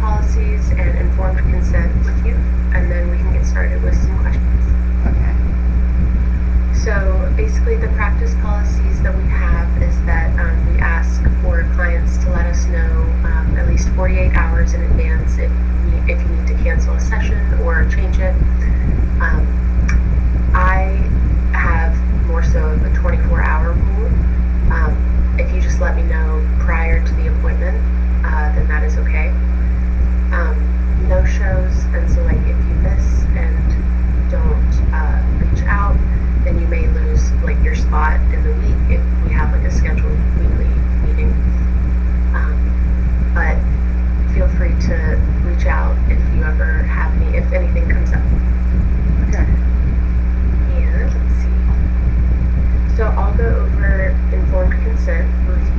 policies and informed consent with you, and then we can get started with some questions. Okay. So basically the practice policies that we have is that we ask for clients to let us know at least 48 hours in advance if you need to cancel a session or change it. I have more so of a 24-hour rule. If you just let me know prior to the appointment, then that is okay. No shows, and so like if you miss and don't reach out, then you may lose like your spot in the week if we have like a scheduled weekly meeting. But feel free to reach out if you ever have if anything comes up. Okay. And let's see. So I'll go over informed consent with you.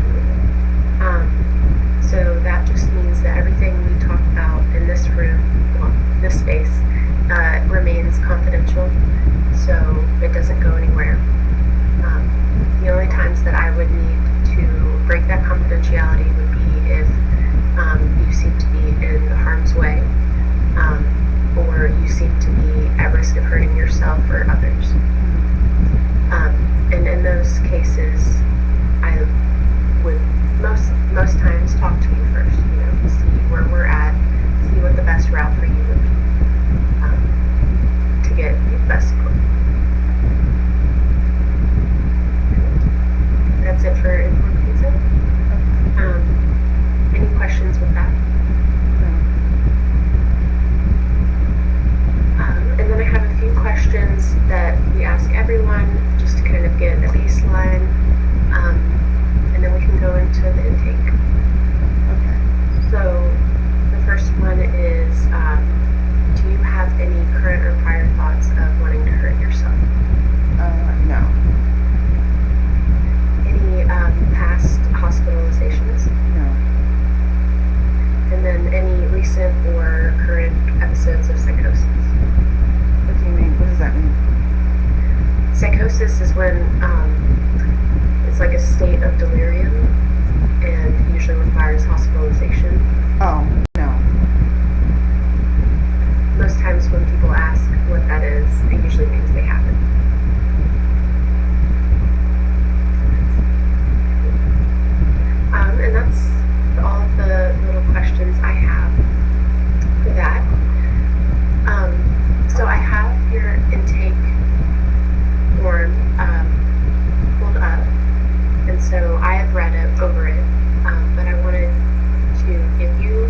So that just means that everything we talk about in this room, well, this space, remains confidential, so it doesn't go anywhere. The only times that I would need to break that confidentiality would be if you seem to be in harm's way, or you seem to be at risk of hurting yourself or others. And in those cases, I would most times talk to you first, see where we're at, see what the best route for you would be to get the best support. That's it for informed consent. Any questions with that? And then I have a few questions that we ask everyone just to kind of get a baseline, and then we can go into the intake. Okay. So the first one is, do you have any current or prior thoughts of wanting to hurt yourself? No. Any past hospitalizations? No. And then any recent or current episodes of psychosis? What do you mean? What does that mean? Psychosis is when it's like a state of delirium and usually requires hospitalization. Oh, no. Most times when people ask what that is, it usually means they haven't. And that's all of the little questions I have for that. So I have your intake form pulled up, and so I have read over it, but I wanted to give you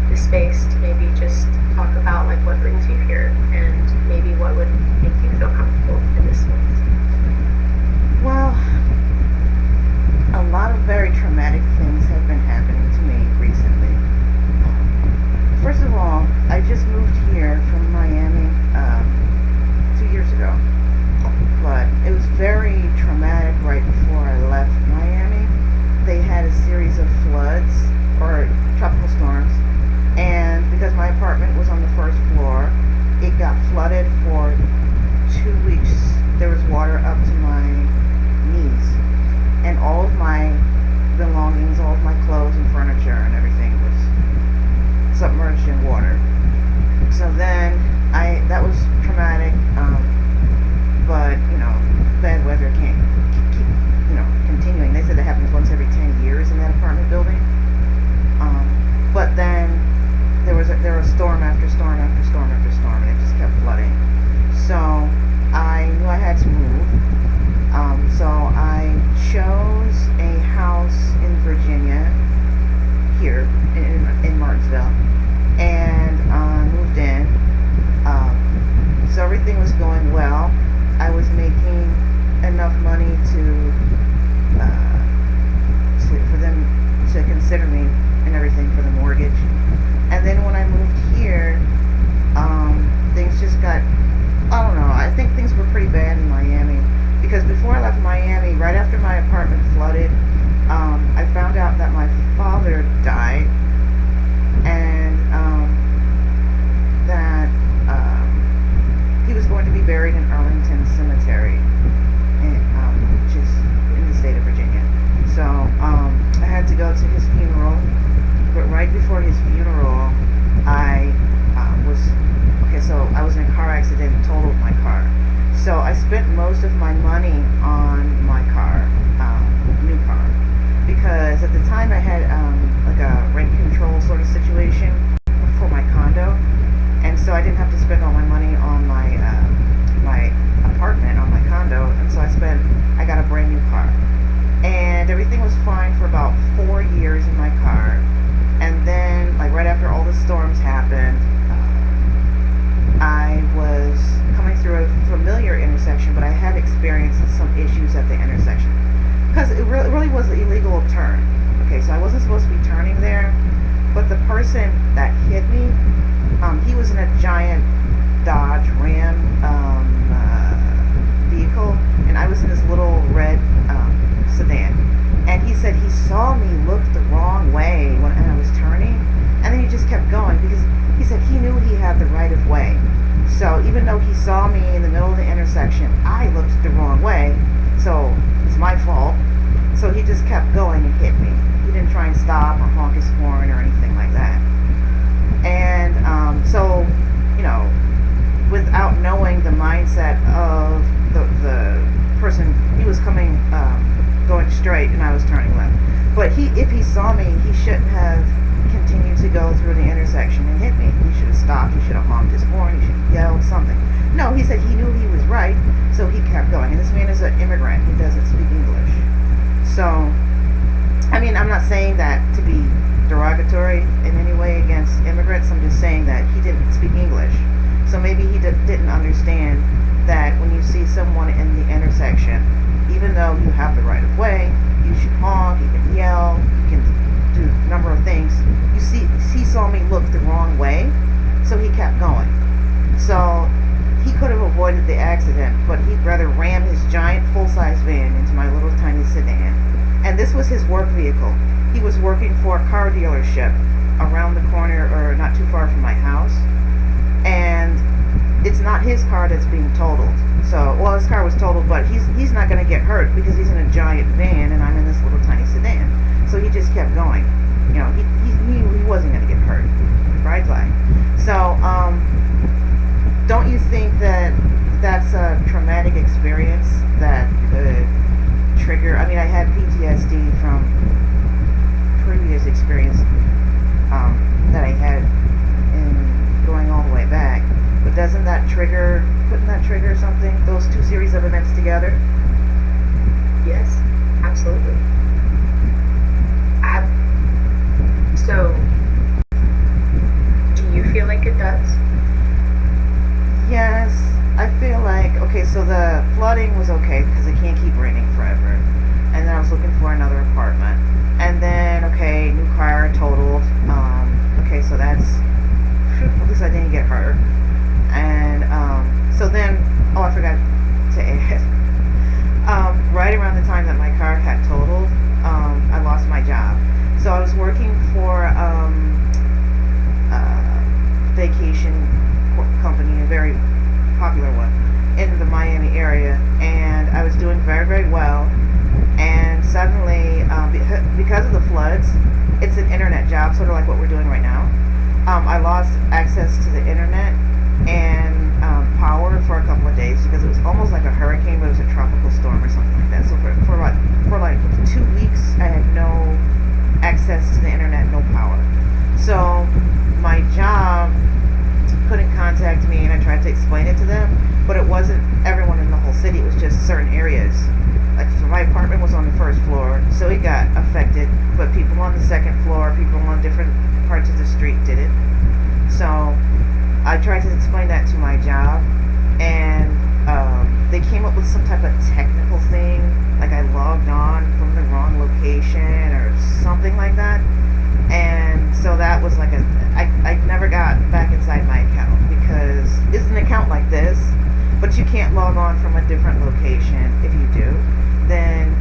the space to maybe just talk about like what brings you here and maybe what would make you feel comfortable in this space. Well, a lot of very traumatic things have been happening to me recently. First of all, I just moved here from Miami 2 years ago, but it was very traumatic right before I left Miami. They had a series of floods or tropical storms, and because my apartment was on the first floor, it got flooded for 2 weeks. There was water up to my knees, and all of my belongings, all of my clothes and furniture and everything was submerged in water. So then that was traumatic, but bad weather can't keep continuing. They said that happens once every 10 years in that apartment building. But then there was storm after storm after storm after storm, and it just kept flooding. So I knew I had to move. So I chose a house in Virginia, here in Martinsville, and moved in. So everything was going well. I was making enough money for them to consider me and everything for the mortgage. And then when I moved here, things just got, I don't know, I think things were pretty bad in Miami, because before I left Miami, right after my apartment flooded, I found out that my father died, and that he was going to be buried in Arlington Cemetery, which is in the state of Virginia. So I had to go to his funeral, but right before his funeral, spent most of my money on my car, new car, because at the time I had like a rent control sort of situation for my condo, and so I didn't have to spend all my money on my apartment, on my condo, and so I got a brand new car, and everything was fine for about 4 years in my car, and then like right after all the storms happened, I was coming through a familiar intersection, but I had experienced some issues at the intersection because it really was an illegal turn. Okay, so I wasn't supposed to be turning there, but the person that hit me, he was in a giant Dodge Ram vehicle, and I was in this little red sedan. And he said he saw me look the wrong way when I was turning, and then he just kept going because he said he knew he had the right of way. So even though he saw me in the middle of the intersection, I looked the wrong way, so it's my fault. So he just kept going and hit me. He didn't try and stop or honk his horn or anything like that. And so, you know, without knowing the mindset of the person, he was coming, going straight, and I was turning left. But if he saw me, he shouldn't have continued to go through the intersection and hit me. He should have stopped. He should have honked his horn. He should have yelled something. No, he said he knew he was right, so he kept going. And this man is an immigrant. He doesn't speak English. So, I mean, I'm not saying that to be derogatory in any way against immigrants. I'm just saying that he didn't speak English. So maybe he didn't understand that when you see someone in the intersection, even though you have the right of way, you should honk, you can yell, you can do a number of things. He saw me look the wrong way, so he kept going. So he could have avoided the accident, but he'd rather ram his giant full-size van into my little tiny sedan. And this was his work vehicle. He was working for a car dealership around the corner, or not too far from my house. And it's not his car that's being totaled. So, well, his car was totaled, but he's not going to get hurt because he's in a giant van and I'm in this little tiny sedan. So he just kept going. You know, he knew he wasn't going to get hurt. Right, like. So, don't you think that that's a traumatic experience that could trigger? I mean, I had PTSD from previous experience that I had in going all the way back. But couldn't that trigger something? Those two series of events together? Yes, absolutely. So, do you feel like it does? Yes, I feel like, okay, so the flooding was okay because it can't keep raining forever. And then I was looking for another apartment. And then, okay, new car totaled. Okay, so that's, at least I didn't get hurt. And so then, oh, I forgot to add, right around the time that my car had totaled, I lost my job. So I was working for a vacation company, a very popular one, in the Miami area, and I was doing very, very well. And suddenly, because of the floods, it's an internet job, sort of like what we're doing right now. I lost access to the internet and power for a couple of days because it was almost like a hurricane, but it was a tropical storm or something like that. So for like 2 weeks, I had no access to the internet, no power. So my job couldn't contact me, and I tried to explain it to them, but it wasn't everyone in the whole city. It was just certain areas. Like, so my apartment was on the first floor, so it got affected, but people on the second floor, people on different parts of the street did it. So I tried to explain that to my job, and they came up with some type of technical thing, like I logged on from the wrong location or something like that. And so that was like I never got back inside my account because it's an account like this, but you can't log on from a different location. If you do, then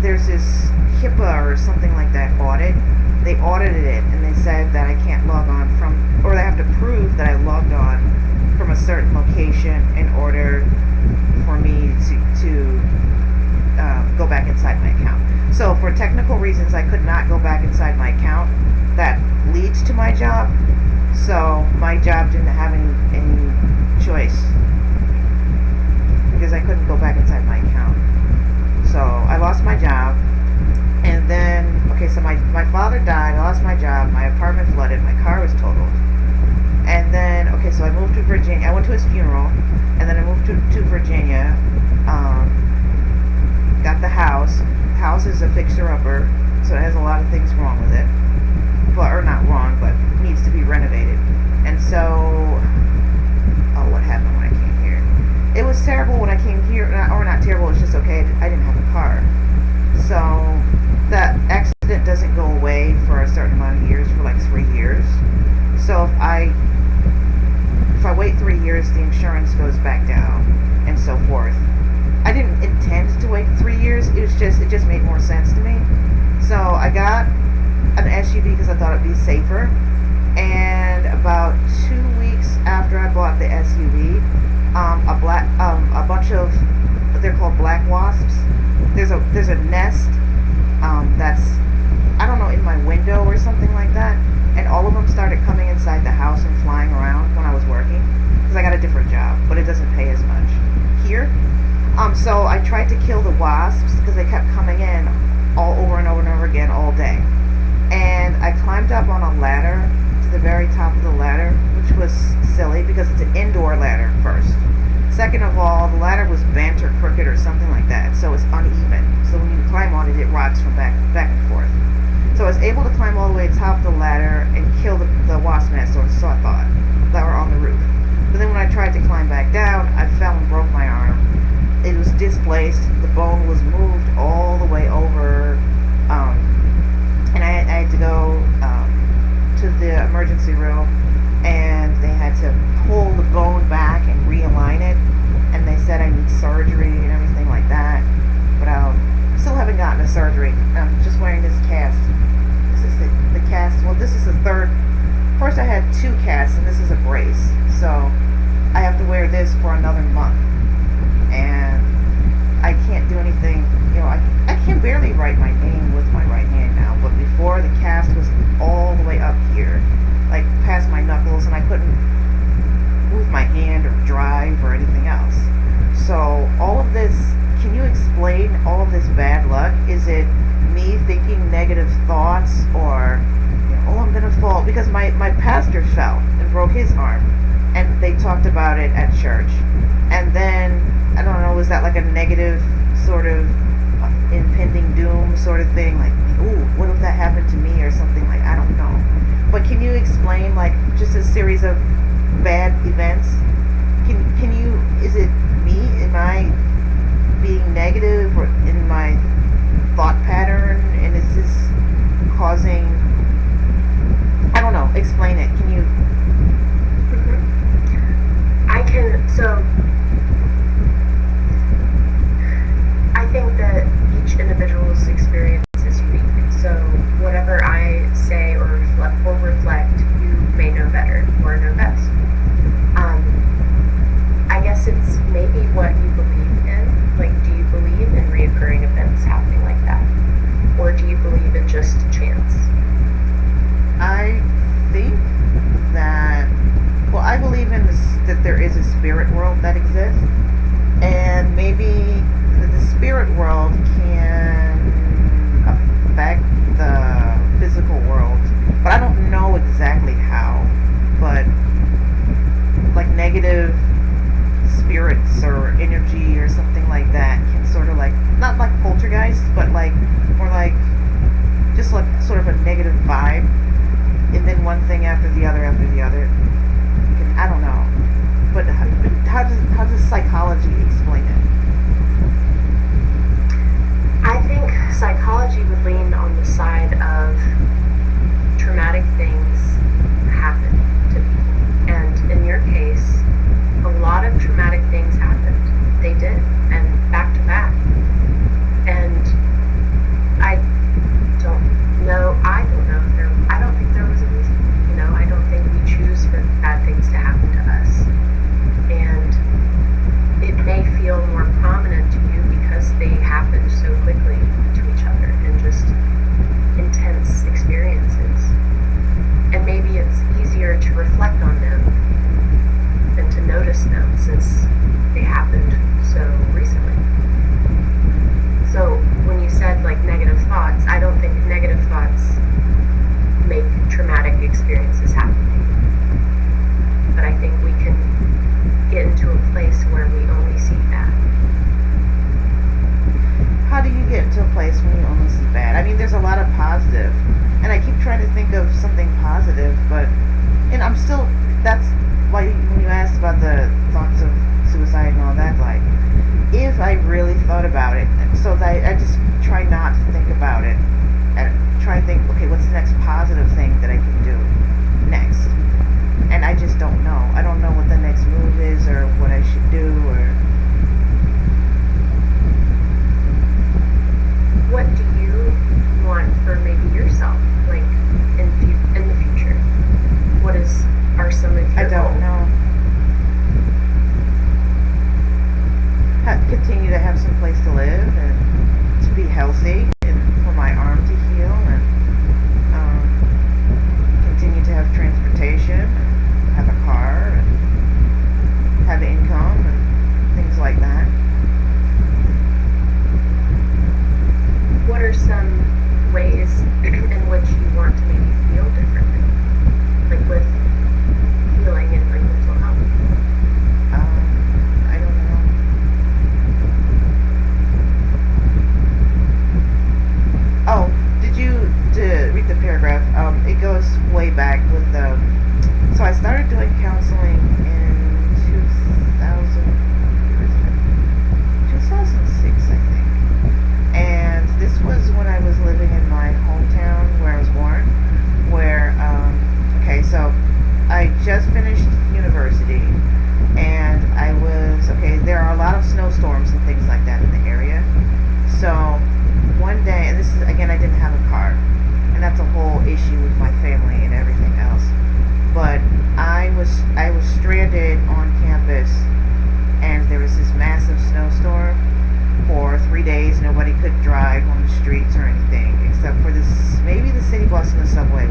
there's this HIPAA or something like that audit. They audited it and they said that I can't log on from, or they have to prove that I logged on from a certain location in order for me to go back inside my account. So for technical reasons, I could not go back inside my account. That leads to my job. So my job didn't have any choice job. And then, okay, so my father died, I lost my job, my apartment flooded, my car was totaled. And then, okay, so I moved to Virginia. I went to his funeral, and then I moved to Virginia. Got the house. House is a fixer-upper, so it has a lot of things wrong with it. But, or not wrong, but needs to be renovated. And so, oh, what happened when I came here? It was terrible when I came here, or not terrible, it's just okay, I didn't have a car. So, that accident doesn't go away for a certain amount of years, for like 3 years. So if I wait 3 years, the insurance goes back down, and so forth. I didn't intend to wait 3 years. It just made more sense to me. So I got an SUV because I thought it'd be safer. And about 2 weeks after I bought the SUV, a bunch of, they're called black wasps. There's a nest that's, I don't know, in my window or something like that. And all of them started coming inside the house and flying around when I was working, because I got a different job, but it doesn't pay as much here. So I tried to kill the wasps because they kept coming in all over and over and over again all day. And I climbed up on a ladder to the very top of the ladder, which was silly because it's an indoor ladder first. Second of all, the ladder was bent or crooked or something like that, so it's uneven. So when you climb on it, it rocks from back and forth. So I was able to climb all the way to the top of the ladder and kill the wasp nest, or so I thought, that were on the roof. But then when I tried to climb back down, I fell and broke my arm. It was displaced. The bone was moved all the way over, and I had to go to the emergency room, and they had to pull the bone back and realign it, and they said I need surgery and everything like that. But still haven't gotten a surgery. I'm just wearing this cast. This is the cast. Well, this is the third. First I had 2 casts, and this is a brace. So I have to wear this for another month. And I can't do anything. You know, I can barely write my name with my right hand now. But before, the cast was all the way up here, like past my knuckles, and I couldn't move my hand or drive or anything else. So all of this, can you explain all of this bad luck? Is it me thinking negative thoughts, or, you know, oh, I'm gonna fall? Because my pastor fell and broke his arm, and they talked about it at church. And then, I don't know, was that like a negative sort of impending doom sort of thing? Like, ooh, what if that happened to me or something? Like, I don't know. But can you explain, like, just a series of bad events? Can you, is it me? Am I being negative or in my thought pattern, and is this causing, I don't know, explain it. Can you? I can, so I think that each individual's experience is unique. So whatever I say or reflect, you may know better or know best. I guess it's maybe what you believe in. Like, do you believe in reoccurring events happening like that? Or do you believe in just chance? I think that, well, I believe in this, that there is a spirit world that exists, and maybe the spirit world can affect the physical world, but I don't know exactly how. But like negative spirits or energy or something like that can sort of like, not like poltergeist, but like more like just like sort of a negative vibe, and then one thing after the other after the other. I don't know, but how does psychology explain it? I experience is happening. But I think we can get into a place where we only see bad. How do you get into a place when you only see bad? I mean, there's a lot of positive, and I keep trying to think of something positive, but and I'm still. That's why when you asked about the thoughts of suicide and all that, like, if I really thought about it, so that I just try not to think about it, and try to think, okay, what's the next positive thing that I can do next? And I just don't know. I don't know what the next move is or what I should do or. What do you want for maybe yourself, like in the future? What are some of your I don't goals? know. Continue to have some place to live and to be healthy and for my arm to heal and continue to have transportation and have a car and have income and things like that. What are some ways in which you want to maybe feel differently, like with healing and like mental health? I don't know. Oh, to read the paragraph? It goes way back with so I started doing counseling in 2000, 2006, I think. And this was when I was living in my hometown where I was born, where, okay, so I just finished university, and okay, there are a lot of snowstorms and things like that in the area. So one day, and this is, again, I didn't have a car, and that's a whole issue with my family and everything else. But I was stranded on campus, and there was this massive snowstorm for 3 days. Nobody could drive on the streets or anything except for this, maybe the city bus and the subway.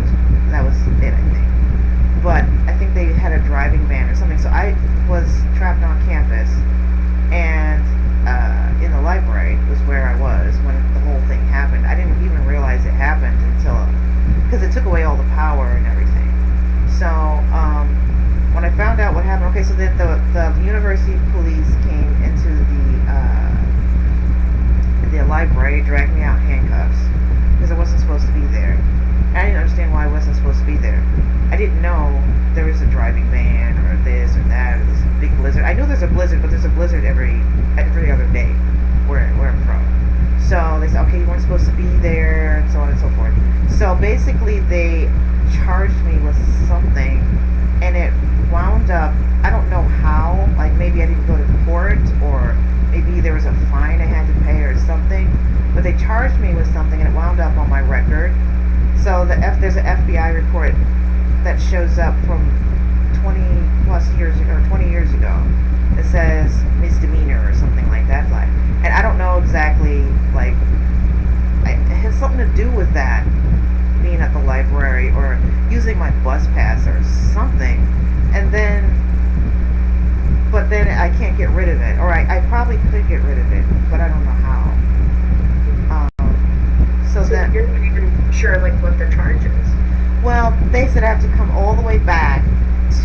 That was it, I think. But I think they had a driving ban or something. So I was trapped on campus, and in the library was where I was when the whole thing happened. I didn't even realize it happened until, because it took away all the power and everything. So when I found out what happened, okay, so then the university police came into the library, dragged me out in handcuffs because I wasn't supposed to be there. I didn't understand why I wasn't supposed to be there. I didn't know there was a driving ban or this or that or this big blizzard. I know there's a blizzard, but there's a blizzard every other day where I'm from. So they said, okay, you weren't supposed to be there, and so on and so forth. So basically, they charged me with something, and it wound up, I don't know how, like maybe I didn't go to court, or maybe there was a fine I had to pay or something, but they charged me with something, and it wound up on my record. So there's an FBI report that shows up from 20 plus years ago, or 20 years ago. It says misdemeanor or something like that. And I don't know exactly, like, it has something to do with that, being at the library or using my bus pass or something. But then I can't get rid of it. Or I probably could get rid of it, but I don't know how. So then you're not even sure like what the charge is. Well, they said I have to come all the way back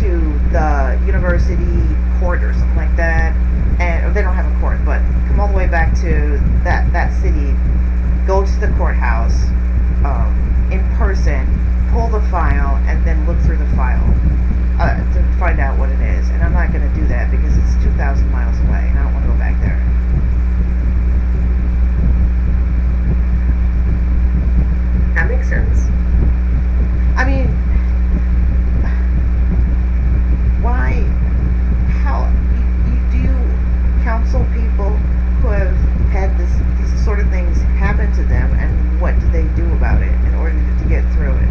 to the university court or something like that, and they don't have a court, but come all the way back to that city, go to the courthouse in person, pull the file, and then look through the file to find out what it is. And I'm not going to do that because it's 2,000 miles away, and I don't want to go back there. That makes sense. I mean, why? How do you counsel people who have had these sort of things happen to them, and what do they do about it in order to get through it?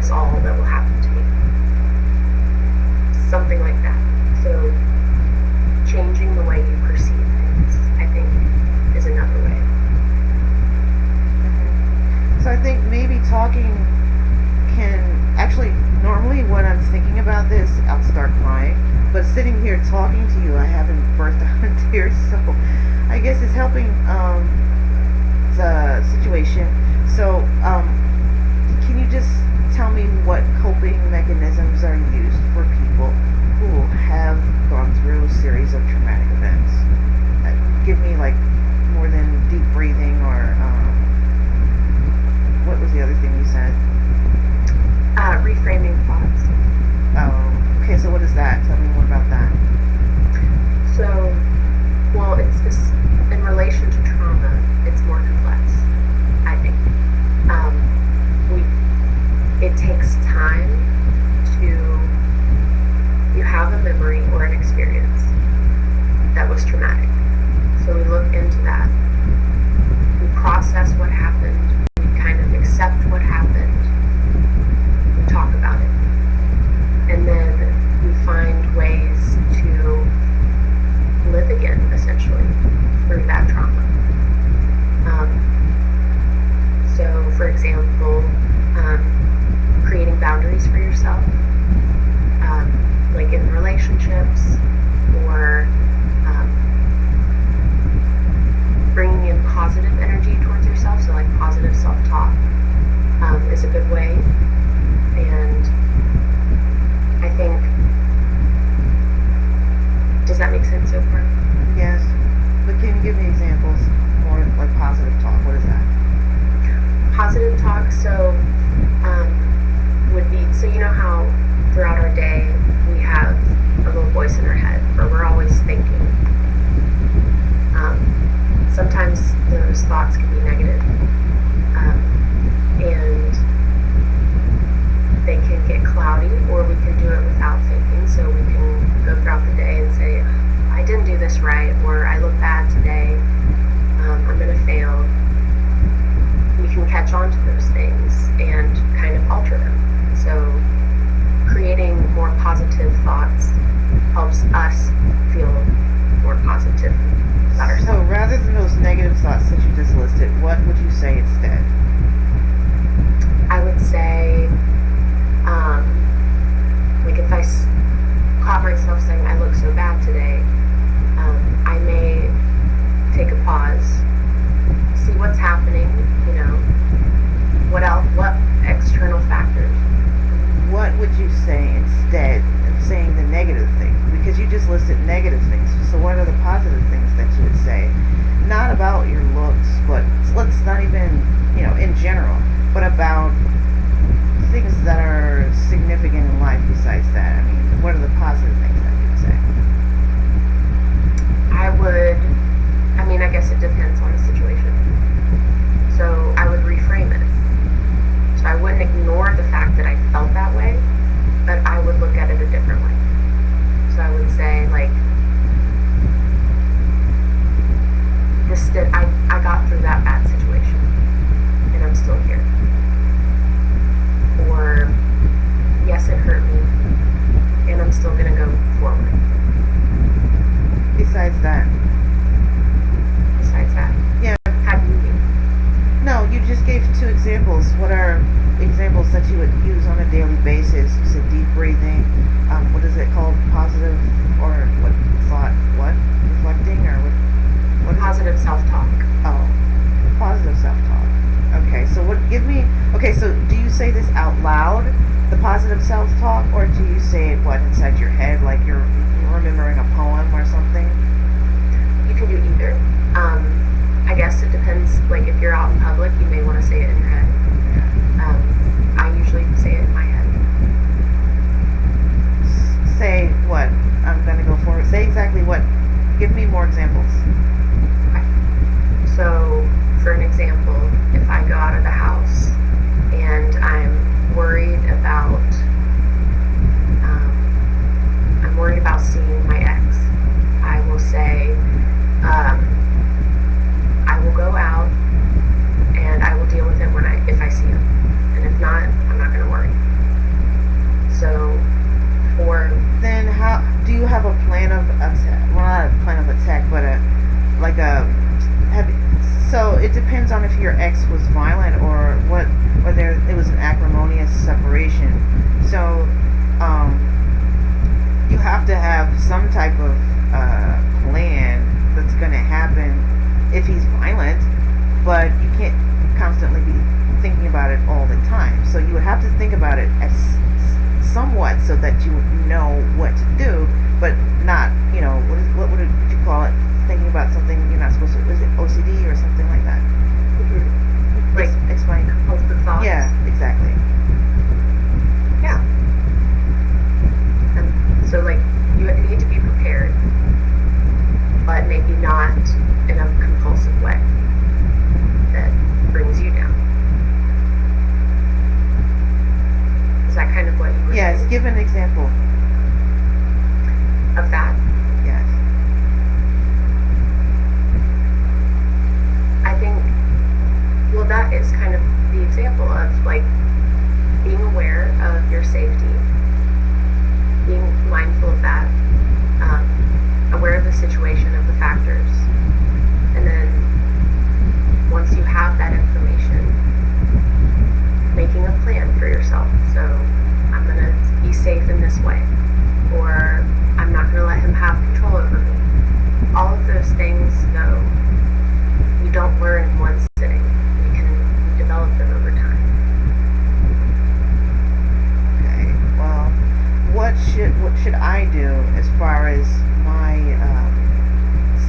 is all that will happen to me. Something like that. So changing the way you perceive things, I think, is another way. So I think maybe talking can actually, normally when I'm thinking about this, I'll start crying. But sitting here talking to you, I haven't burst out in tears. So I guess it's helping the situation. So can you just tell me what coping mechanisms are used for people who have gone through a series of traumatic events? Give me like more than deep breathing or what was the other thing you said? Reframing thoughts. Oh, okay. So what is that? Tell me more about that. So, well, it's just in relation to trauma. It's more complex, I think. It takes time to, you have a memory or an experience that was traumatic. So we look into that. We process what happened. We kind of accept what happened. We talk about it. And then we find ways to live again, essentially, through that trauma. So, for example, creating boundaries for yourself, like in relationships, or bringing in positive energy towards yourself, so like positive self-talk is a good way. And I think, does that make sense so far? Yes, but can you give me examples more like positive talk? What is that? Positive talk, so would be, so you know how throughout our day we have a little voice in our head, or we're always thinking. Sometimes those thoughts can be negative, and they can get cloudy, or we can do it without thinking. So we can go throughout the day and say, I didn't do this right, or I look bad today, I'm going to fail. We can catch on to those things and kind of alter them. So creating more positive thoughts helps us feel more positive about ourselves. So rather than those negative thoughts that you just listed, what would you say instead? I would say, like if I caught myself saying I look so bad today, I may take a pause, see what's happening, what else, what external factors. What would you say instead of saying the negative thing? Because you just listed negative things. So what are the positive things that you would say? Not about your looks, but let's not even, in general, but about things that are significant in life besides that. I mean, what are the positive things that you would say? I guess it depends on the situation. So I would reframe it. So I wouldn't ignore the fact that I felt that way, but I would look at it a different way. So I would say, like, I got through that bad situation, and I'm still here. Or, yes, it hurt me, and I'm still going to go forward. Besides that? Yeah. How do you mean? No, you just gave 2 examples. What are examples that you would use on a daily basis? You said deep breathing. What is it called? Positive, or what thought? What? Reflecting, or what? Positive self-talk. Oh, positive self-talk. Okay, so okay, so do you say this out loud, the positive self-talk, or do you say it, inside your head, like you're remembering a poem or something? You can do either. I guess it depends, like if you're out in public, you may want to say it in your head. I usually say it in my head. Say what? I'm going to go forward. Say exactly what? Give me more examples. Okay. So, for an example, if I go out of the house and I'm worried about seeing my ex, I will say, have so it depends on if your ex was violent or what, whether it was an acrimonious separation. So um, you have to have some type of plan that's going to happen if he's violent, but you can't constantly be thinking about it all the time. So you would have to think about it as somewhat so that you know what to do, but not, what would you call it? Thinking about something you're not supposed to. Is it OCD or something like that? Mm-hmm. Like Explain. compulsive thoughts. Yeah, exactly. Yeah. And so like you need to be prepared, but maybe not in a compulsive way that brings you down. Is that kind of what you were Yes, saying? give an example. Of that? Yes. I think, well, that is kind of the example of like being aware of your safety, being mindful of that, aware of the situation, of the factors, and then once you have that information, making a plan for yourself. So I'm going to be safe in this way, or I'm not going to let him have control over me. All of those things, though, you don't learn in one sitting. You develop them over time. Okay. Well, what should I do as far as my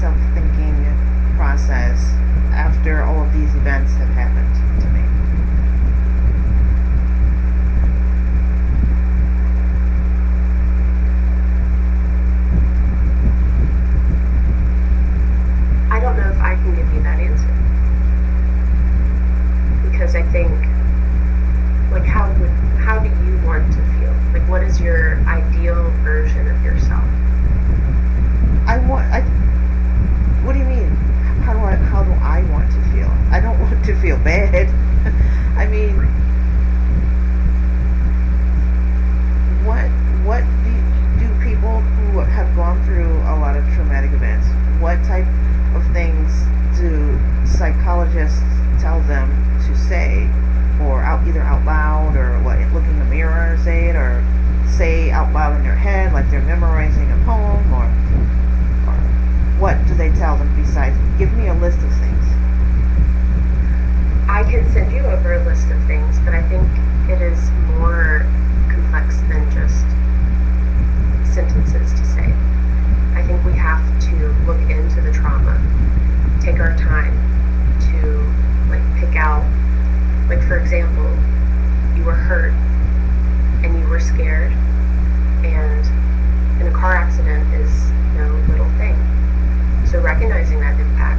self-thinking process after all of these events have happened to me? I don't know if I can give you that answer because I think, like, how do you want to feel? Like, what is your ideal version of yourself? I what do you mean? How do I want to feel? I don't want to feel bad. I mean, what do people who have gone through a lot of traumatic events, what type of things do psychologists tell them to say, or either out loud, or what, look in the mirror and say it, or say out loud in their head like they're memorizing a poem, or what do they tell them besides? Give me a list of things. I can send you over a list of things, but I think it is more complex than just sentences to say. I think we have to look into the trauma, take our time to like pick out, like for example, you were hurt and you were scared, and in a car accident is no little thing. So recognizing that impact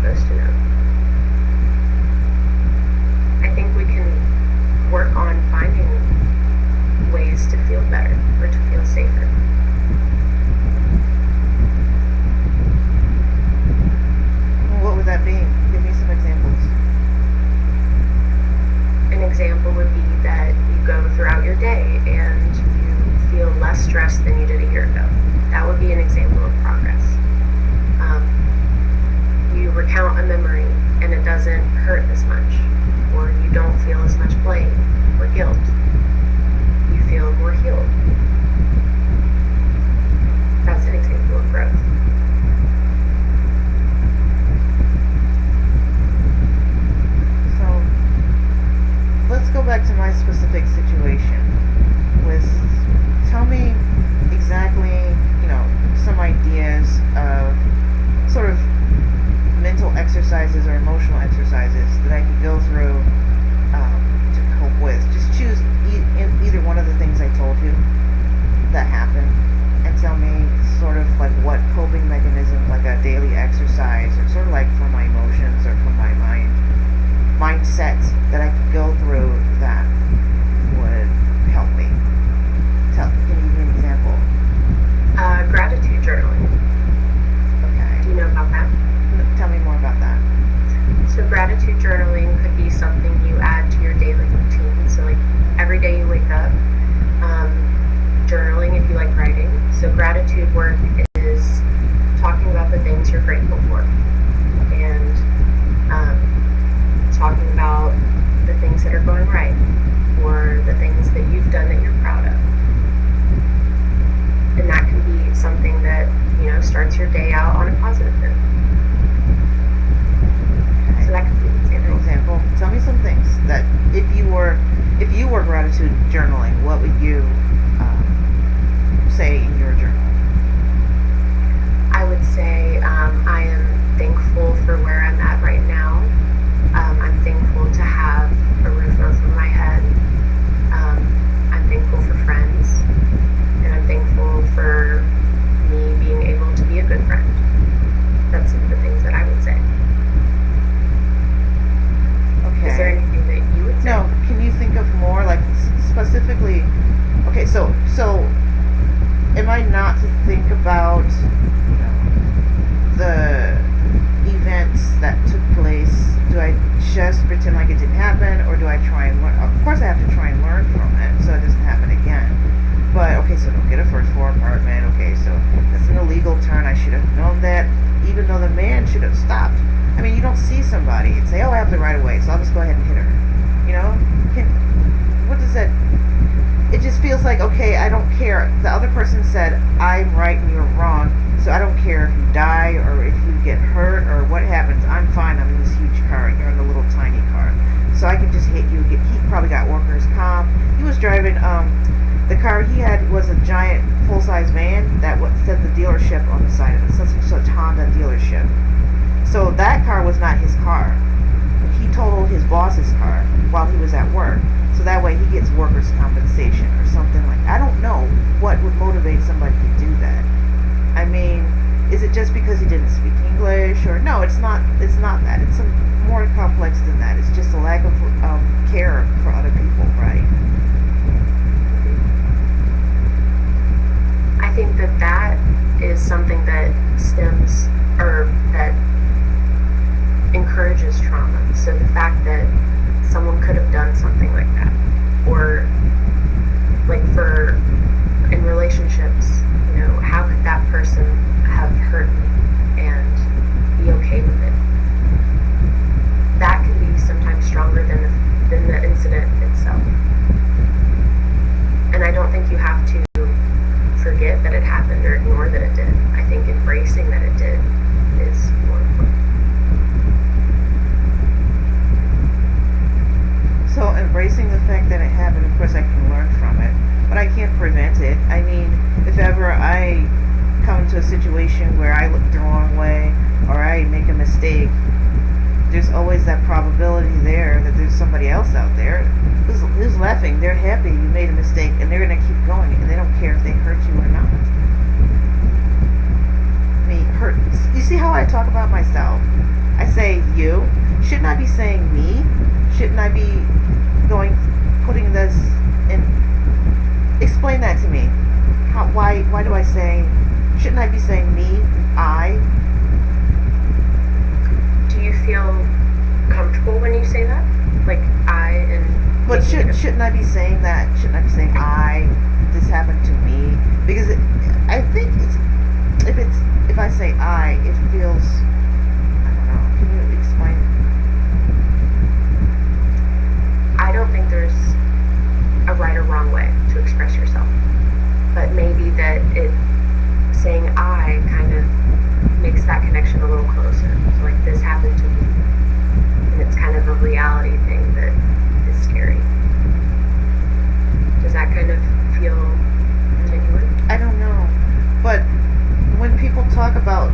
supposed to know. I think we can work on finding ways to feel better or to feel safer. What would that be? Give me some examples. An example would be that you go throughout your day and you feel less stressed than you did a year ago. That would be an example of progress. You recount a memory and it doesn't hurt as much, or you don't feel as much blame or guilt. You feel more healed. That's an example of growth. So let's go back to my specific situation. Tell me exactly, some ideas of sort of mental exercises or emotional exercises that I could go through to cope with. Just choose either one of the things I told you that happened and tell me sort of like what coping mechanism, like a daily exercise or sort of like for my emotions or for my mindset that I could go through that would help me. Can you give me an example? Gratitude journaling. Okay. Do you know about that? Tell me more about that. So gratitude journaling could be something you add to your daily routine. So like every day you wake up, journaling if you like writing. So gratitude work is talking about the things you're grateful for and talking about the things that are going right or the things that you've done that you're proud of. And that can be something that, starts your day out on a positive note. So that could be an example. Tell me some things that if you were gratitude journaling, what would you say in your journal? I would say I am thankful for where I'm at right now. I'm thankful to have a roof over my head. I'm thankful for friends, and I'm thankful for me being able to be a good friend. That's some of the things that I would say. Okay. Is there anything that you would say? No. Can you think of more, like specifically? Okay, so am I not to think about the events that took place? Do I just pretend like it didn't happen, or do I try and learn? Of course, I have to try and learn from it so it doesn't happen again. But okay, so don't get a first floor apartment. Okay, so that's an illegal turn. I should have known that, even though the man should have stopped. I mean, you don't see somebody and say, "Oh, I have the right of way, so I'll just go ahead and hit her." What does that? It just feels like, okay, I don't care. The other person said I'm right and you're wrong, so I don't care if you die or if you get hurt or what happens. I'm fine. I'm in this huge car and you're in a little tiny car, so I can just hit you. He probably got workers' comp. He was driving. The car he had was a giant full-size van that said the dealership on the side of it. Such Honda dealership. So that car was not his car. He totaled his boss's car while he was at work. So that way he gets workers' compensation or something like that. I don't know what would motivate somebody to do that. I mean, is it just because he didn't speak English? Or no, it's not that. It's more complex than that. It's just a lack of care for other people, right? I think that is something that stems or that encourages trauma. So the fact that someone could have done something like that, or like in relationships, how could that person have hurt me and be okay with it? That can be sometimes stronger than the incident itself. And I don't think you have to forget that it happened or ignore that it did. I think embracing that it did is more important. So embracing the fact that it happened, of course I can learn from it, but I can't prevent it. I mean, if ever I come into a situation where I look the wrong way or I make a mistake, there's always that probability there that there's somebody else out there who's laughing. They're happy you made a mistake and they're going to keep going and they don't care if they hurt you or not. I mean, you see how I talk about myself? I say shouldn't I be saying me? Shouldn't I be going, putting this in? Explain that to me. Why do I say, shouldn't I be saying me, I? Do you feel comfortable when you say that? Like I and But shouldn't I be saying that? Shouldn't I be saying I? This happened to me because I think if I say I, it feels, I don't know. Can you explain? I don't think there's a right or wrong way to express yourself, but maybe that it saying I kind of makes that connection a little closer. So like this happened to me, and it's kind of a reality thing that is scary. Does that kind of feel genuine? I don't know, but when people talk about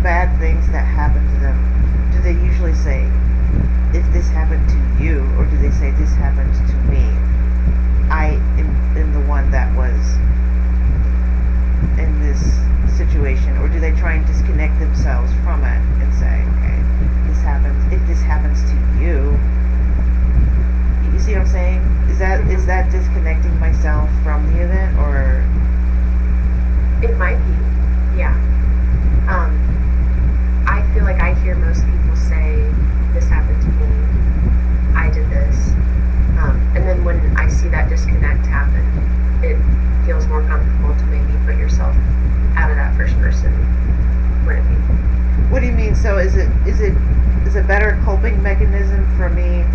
bad things that happen to them, do they usually say, if this happened to you, or do they say, this happened to me? I am the one that was in this situation, or do they try and disconnect themselves from it and say, okay, if this happens to you, you see what I'm saying? Is that disconnecting myself from the event, or? It might be, yeah. I feel like I hear most people say, this happened to me, I did this. And then when I see that disconnect happen, it feels more comfortable to maybe put yourself out of that first person point of view. What do you mean? So is a better coping mechanism for me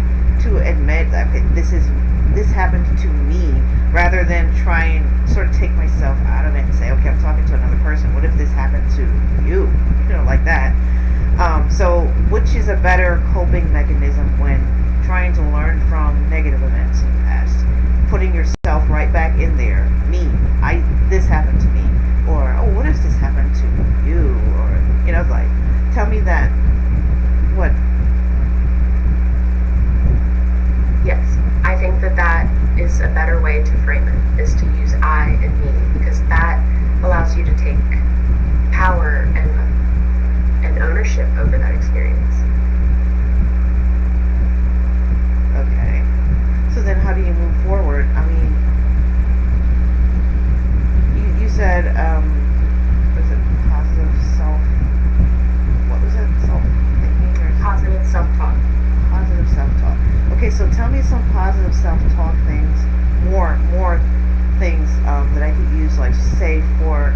to admit that, okay, this happened to me, rather than try and sort of take myself out of it and say, okay, I'm talking to another person. What if this happened to you? Like that. So which is a better coping mechanism when trying to learn from negative events in the past? Putting yourself right back in there. Me. This happened to me. Or, oh, what if this happened to you? Or, like, tell me that. What? Yes, I think that is a better way to frame it, is to use I and me, because that allows you to take power and ownership over that experience. Okay. So then how do you move forward? I mean, you said, was it positive what was it? Self-thinking? Or Positive self-talk. Positive self-talk. Okay, so tell me some positive self-talk things, more things that I could use, like, say, for,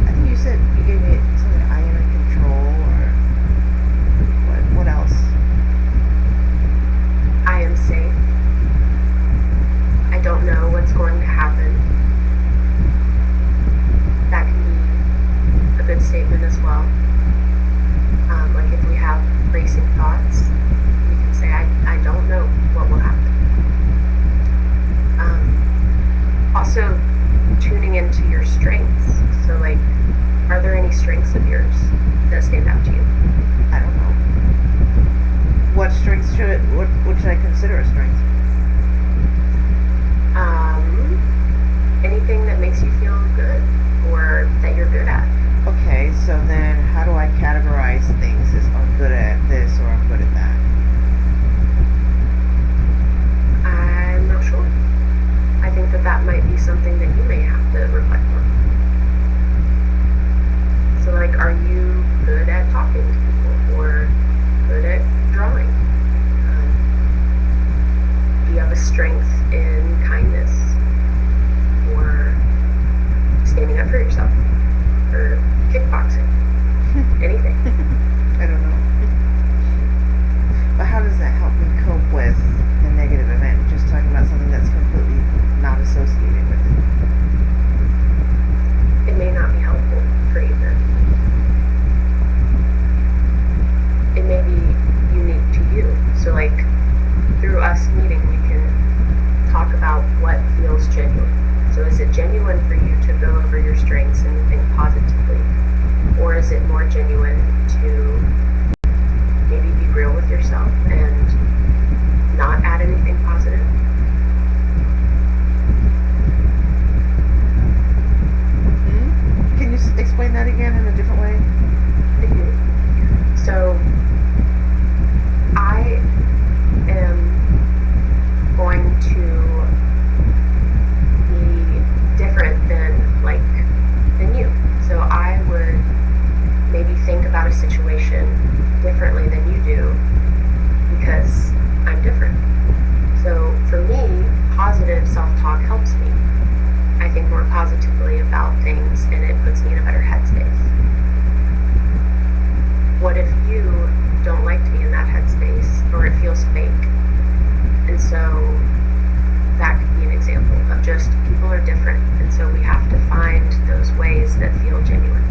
I think you said, you gave me something, I am in control, or what else? I am safe. I don't know what's going to happen. That can be a good statement as well. Like if we have racing thoughts, we can say, I don't know what will happen. Also, tuning into your strengths. So like, are there any strengths of yours that stand out to you? I don't know. What strengths what should I consider a strength? Anything that makes you feel good or that you're good at. Okay, so then how do I categorize things as I'm good at this or I'm good at that? I'm not sure. I think that might be something that you may have to reflect on. So like, are you good at talking to people or good at drawing? Do you have a strength in kindness or standing up for yourself or kickboxing? Anything. negatively about things and it puts me in a better headspace. What if you don't like to be in that headspace or it feels fake? And so that could be an example of just people are different, and so we have to find those ways that feel genuine.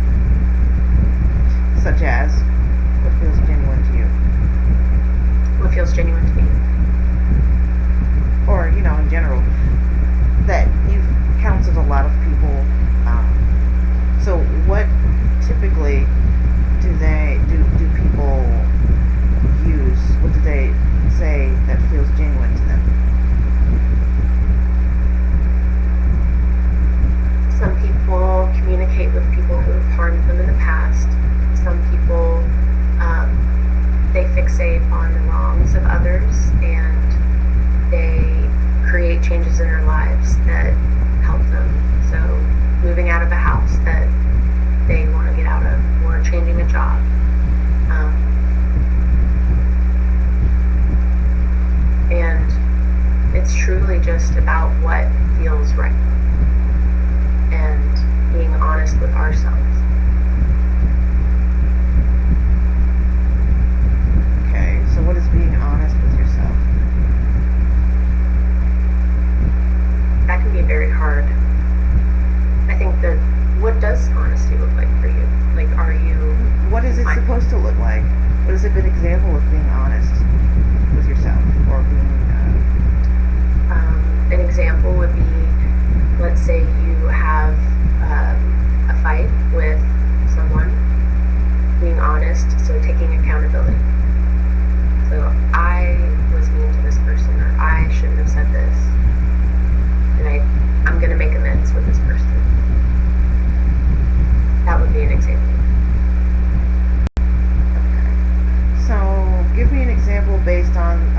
Such as, what feels genuine to you? What feels genuine to me? Or, in general, that you've counseled a lot of people. So what typically do people use? What do they say that feels genuine to them? Some people communicate with people who have harmed them in the past. Some people, they fixate on the wrongs of others and they create changes in their lives that help them. So moving out of a house that they want to get out of, or changing a job. And it's truly just about what feels right and being honest with ourselves. Okay, so what is being honest with yourself? That can be very hard. I think that, what does honesty look like for you? Like, are you... What is it supposed to look like? What is a good example of being honest with yourself, or being... An example would be, let's say you have a fight with someone, being honest, so taking accountability. So I was mean to this person, or I shouldn't have said this, and I'm going to make amends with this person. That would be an example. Okay. So give me an example based on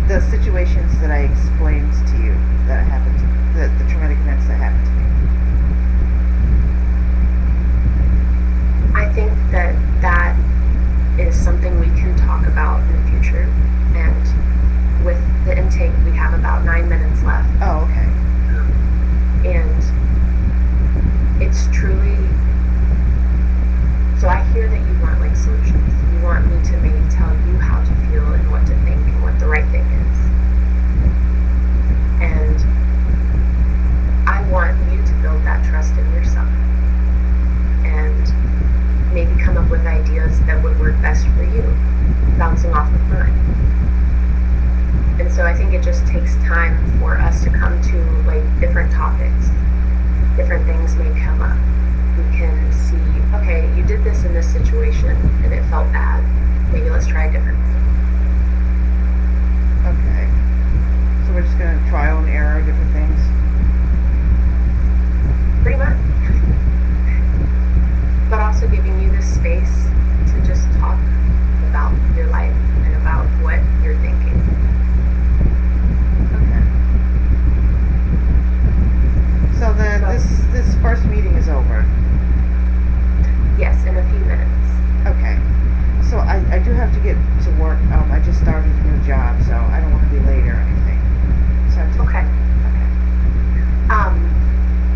the situations that I explained to you that happened to the traumatic events that happened to me. I think that is something we can talk about in the future, and with the intake we have about 9 minutes left. Oh, okay. And it's truly, so I hear that you want like solutions. You want me to maybe tell you how to feel and what to think and what the right thing is. And I want you to build that trust in yourself and maybe come up with ideas that would work best for you, bouncing off of mine. And so I think it just takes time for us to come to like different topics. Different things may come up. We can see, okay, you did this in this situation and it felt bad. Maybe let's try a different thing. Okay. So we're just going to trial and error different things? Pretty much. But also giving you this space to just talk about your life and about what you're thinking. Okay. So then this first meeting is over? Yes, in a few minutes. Okay. So I do have to get to work. I just started a new job, so I don't want to be late or anything. So Okay. Okay.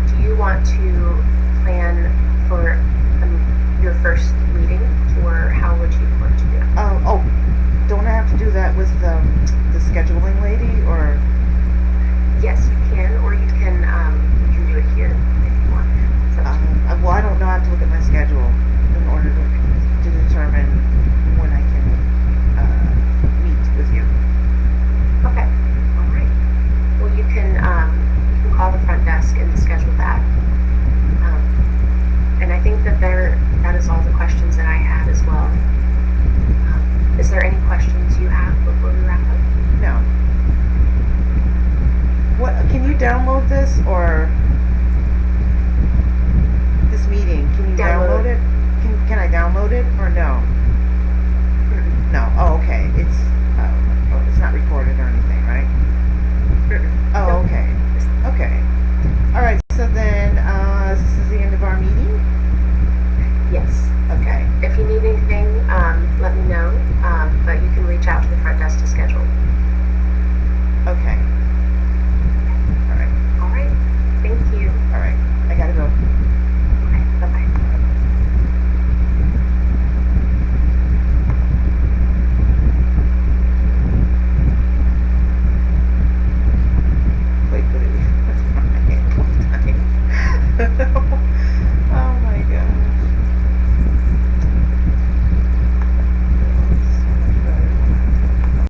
Do you want to plan for your first meeting, or how would you want to do it? Don't I have to do that with the scheduling lady, or? Yes, you can, or you can do it here if you want. Well, I don't know. I have to look at my schedule in order to determine when I can meet with you.